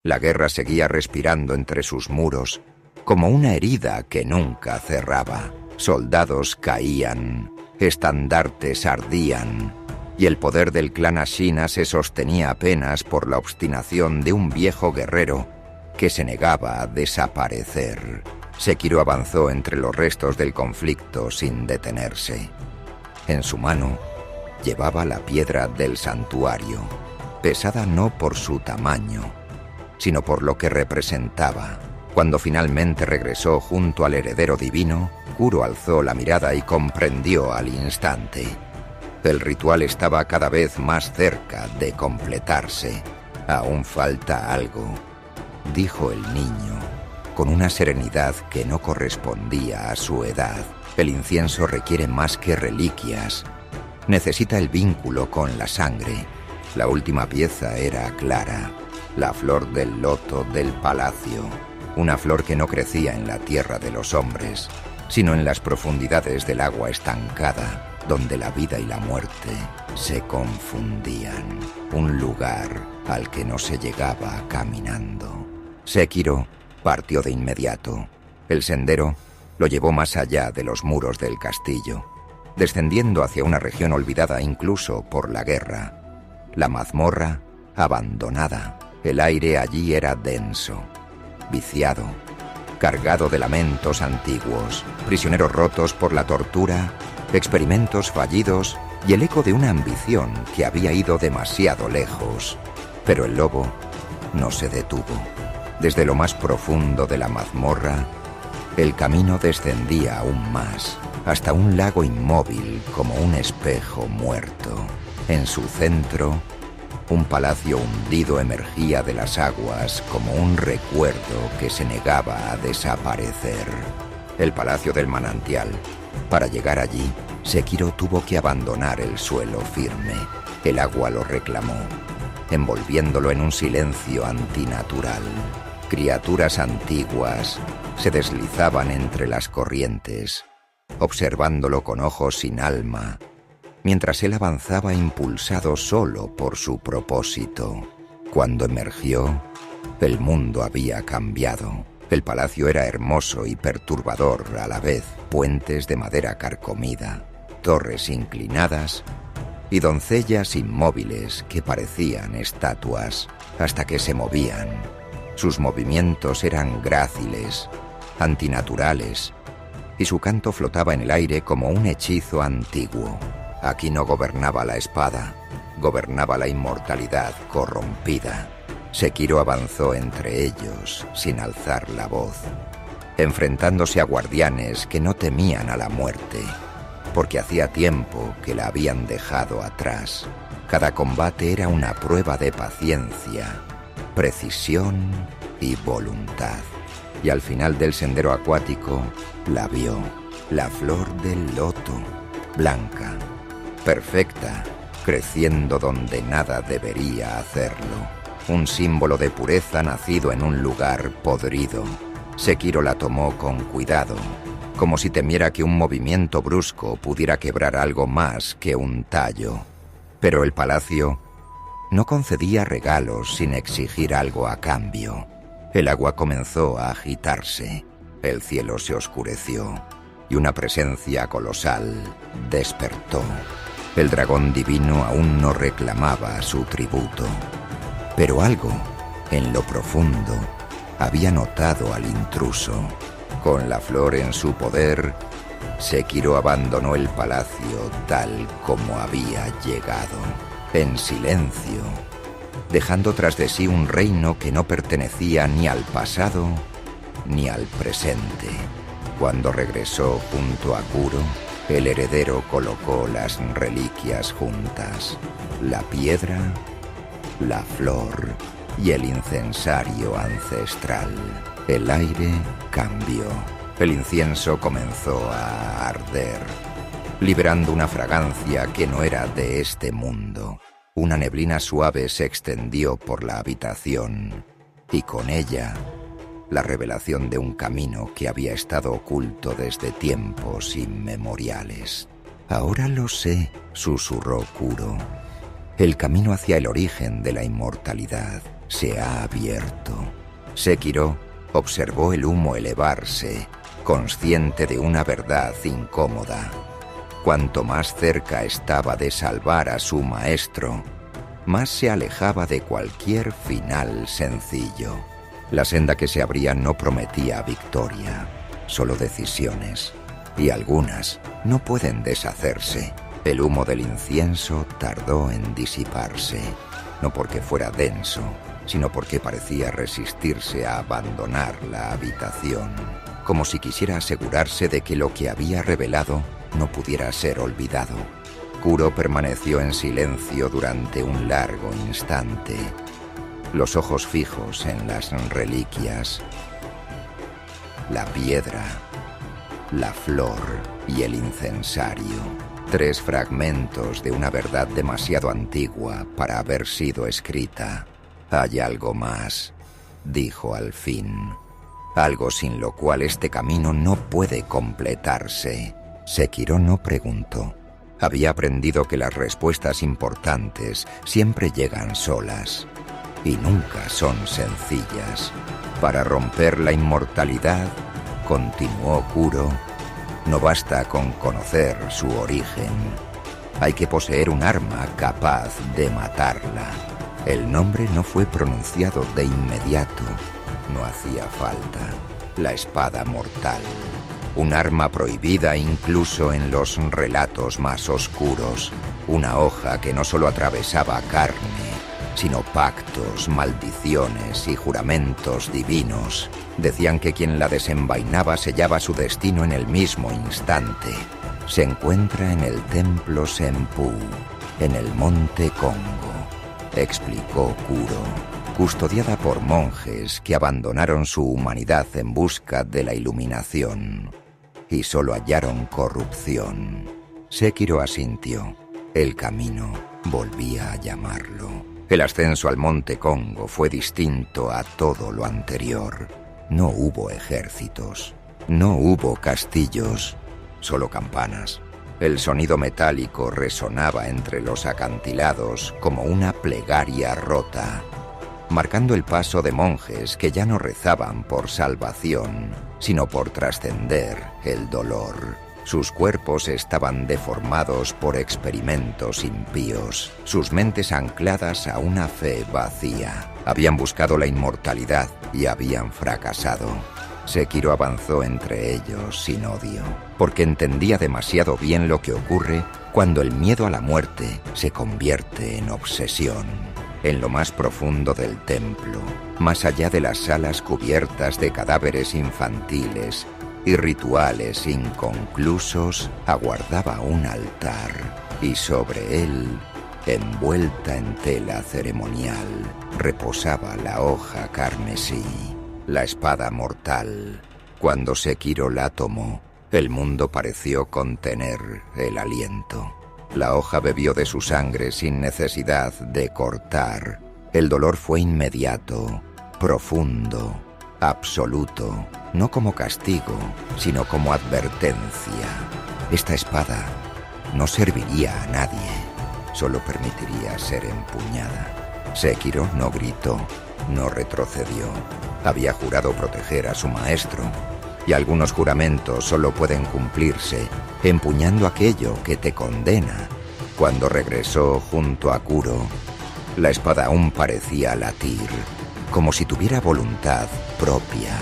La guerra seguía respirando entre sus muros, como una herida que nunca cerraba. Soldados caían, estandartes ardían, y el poder del clan Ashina se sostenía apenas por la obstinación de un viejo guerrero que se negaba a desaparecer. Sekiro avanzó entre los restos del conflicto sin detenerse. En su mano llevaba la piedra del santuario, pesada no por su tamaño, sino por lo que representaba. Cuando finalmente regresó junto al heredero divino, Kuro alzó la mirada y comprendió al instante. El ritual estaba cada vez más cerca de completarse. «Aún falta algo», dijo el niño, con una serenidad que no correspondía a su edad. «El incienso requiere más que reliquias. Necesita el vínculo con la sangre». La última pieza era clara, la flor del loto del palacio. Una flor que no crecía en la tierra de los hombres, sino en las profundidades del agua estancada, donde la vida y la muerte se confundían. Un lugar al que no se llegaba caminando. Sekiro partió de inmediato. El sendero lo llevó más allá de los muros del castillo, descendiendo hacia una región olvidada incluso por la guerra. La mazmorra abandonada. El aire allí era denso, viciado, cargado de lamentos antiguos, prisioneros rotos por la tortura, experimentos fallidos y el eco de una ambición que había ido demasiado lejos. Pero el lobo no se detuvo. Desde lo más profundo de la mazmorra, el camino descendía aún más, hasta un lago inmóvil como un espejo muerto. En su centro, un palacio hundido emergía de las aguas como un recuerdo que se negaba a desaparecer. El palacio del manantial. Para llegar allí, Sekiro tuvo que abandonar el suelo firme. El agua lo reclamó, envolviéndolo en un silencio antinatural. Criaturas antiguas se deslizaban entre las corrientes, observándolo con ojos sin alma, mientras él avanzaba impulsado solo por su propósito. Cuando emergió, el mundo había cambiado. El palacio era hermoso y perturbador a la vez. Puentes de madera carcomida, torres inclinadas y doncellas inmóviles que parecían estatuas hasta que se movían. Sus movimientos eran gráciles, antinaturales, y su canto flotaba en el aire como un hechizo antiguo. Aquí no gobernaba la espada, gobernaba la inmortalidad corrompida. Sekiro avanzó entre ellos sin alzar la voz, enfrentándose a guardianes que no temían a la muerte, porque hacía tiempo que la habían dejado atrás. Cada combate era una prueba de paciencia, precisión y voluntad. Y al final del sendero acuático la vio, la flor del loto, blanca, perfecta, creciendo donde nada debería hacerlo. Un símbolo de pureza nacido en un lugar podrido. Sekiro la tomó con cuidado, como si temiera que un movimiento brusco pudiera quebrar algo más que un tallo. Pero el palacio no concedía regalos sin exigir algo a cambio. El agua comenzó a agitarse, el cielo se oscureció y una presencia colosal despertó. El dragón divino aún no reclamaba su tributo, pero algo, en lo profundo, había notado al intruso. Con la flor en su poder, Sekiro abandonó el palacio tal como había llegado, en silencio, dejando tras de sí un reino que no pertenecía ni al pasado ni al presente. Cuando regresó junto a Kuro, el heredero colocó las reliquias juntas, la piedra, la flor y el incensario ancestral. El aire cambió. El incienso comenzó a arder, liberando una fragancia que no era de este mundo. Una neblina suave se extendió por la habitación y con ella la revelación de un camino que había estado oculto desde tiempos inmemoriales. «Ahora lo sé», susurró Kuro. «El camino hacia el origen de la inmortalidad». se ha abierto. Sekiro observó el humo elevarse, consciente de una verdad incómoda. Cuanto más cerca estaba de salvar a su maestro, más se alejaba de cualquier final sencillo. La senda que se abría no prometía victoria, solo decisiones, y algunas no pueden deshacerse. El humo del incienso tardó en disiparse, no porque fuera denso, sino porque parecía resistirse a abandonar la habitación, como si quisiera asegurarse de que lo que había revelado no pudiera ser olvidado. Kuro permaneció en silencio durante un largo instante, los ojos fijos en las reliquias, la piedra, la flor y el incensario. 3 fragmentos de una verdad demasiado antigua para haber sido escrita. «Hay algo más», dijo al fin. «Algo sin lo cual este camino no puede completarse». Sekiro no preguntó. Había aprendido que las respuestas importantes siempre llegan solas y nunca son sencillas. Para romper la inmortalidad, continuó Kuro, no basta con conocer su origen. Hay que poseer un arma capaz de matarla. El nombre no fue pronunciado de inmediato. No hacía falta. La espada mortal. Un arma prohibida incluso en los relatos más oscuros. Una hoja que no solo atravesaba carne, sino pactos, maldiciones y juramentos divinos. Decían que quien la desenvainaba sellaba su destino en el mismo instante. Se encuentra en el templo Senpu, en el monte Kongo, explicó Kuro, custodiada por monjes que abandonaron su humanidad en busca de la iluminación y solo hallaron corrupción. Sekiro asintió. El camino volvía a llamarlo. El ascenso al monte Kongo fue distinto a todo lo anterior. No hubo ejércitos, no hubo castillos, solo campanas. El sonido metálico resonaba entre los acantilados como una plegaria rota, marcando el paso de monjes que ya no rezaban por salvación, sino por trascender el dolor. Sus cuerpos estaban deformados por experimentos impíos, sus mentes ancladas a una fe vacía. Habían buscado la inmortalidad y habían fracasado. Sekiro avanzó entre ellos sin odio, porque entendía demasiado bien lo que ocurre cuando el miedo a la muerte se convierte en obsesión. En lo más profundo del templo, más allá de las salas cubiertas de cadáveres infantiles y rituales inconclusos, aguardaba un altar, y sobre él, envuelta en tela ceremonial, reposaba la hoja carmesí, la espada mortal. Cuando Sekiro la tomó, el mundo pareció contener el aliento. La hoja bebió de su sangre sin necesidad de cortar. El dolor fue inmediato, profundo, absoluto, no como castigo, sino como advertencia. Esta espada no serviría a nadie, solo permitiría ser empuñada. Sekiro no gritó, no retrocedió. Había jurado proteger a su maestro, y algunos juramentos solo pueden cumplirse empuñando aquello que te condena. Cuando regresó junto a Kuro, la espada aún parecía latir, como si tuviera voluntad propia.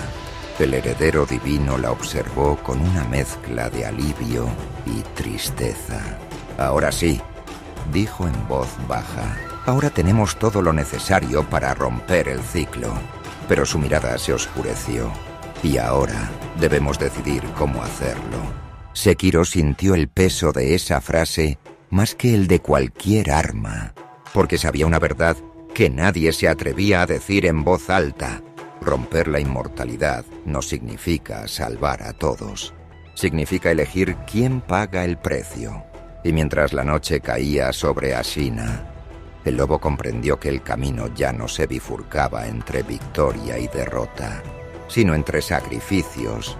El heredero divino la observó con una mezcla de alivio y tristeza. «Ahora sí», dijo en voz baja, «ahora tenemos todo lo necesario para romper el ciclo». Pero su mirada se oscureció. «Y ahora debemos decidir cómo hacerlo». Sekiro sintió el peso de esa frase más que el de cualquier arma, porque sabía una verdad que nadie se atrevía a decir en voz alta. Romper la inmortalidad no significa salvar a todos. Significa elegir quién paga el precio. Y mientras la noche caía sobre Ashina, el lobo comprendió que el camino ya no se bifurcaba entre victoria y derrota, sino entre sacrificios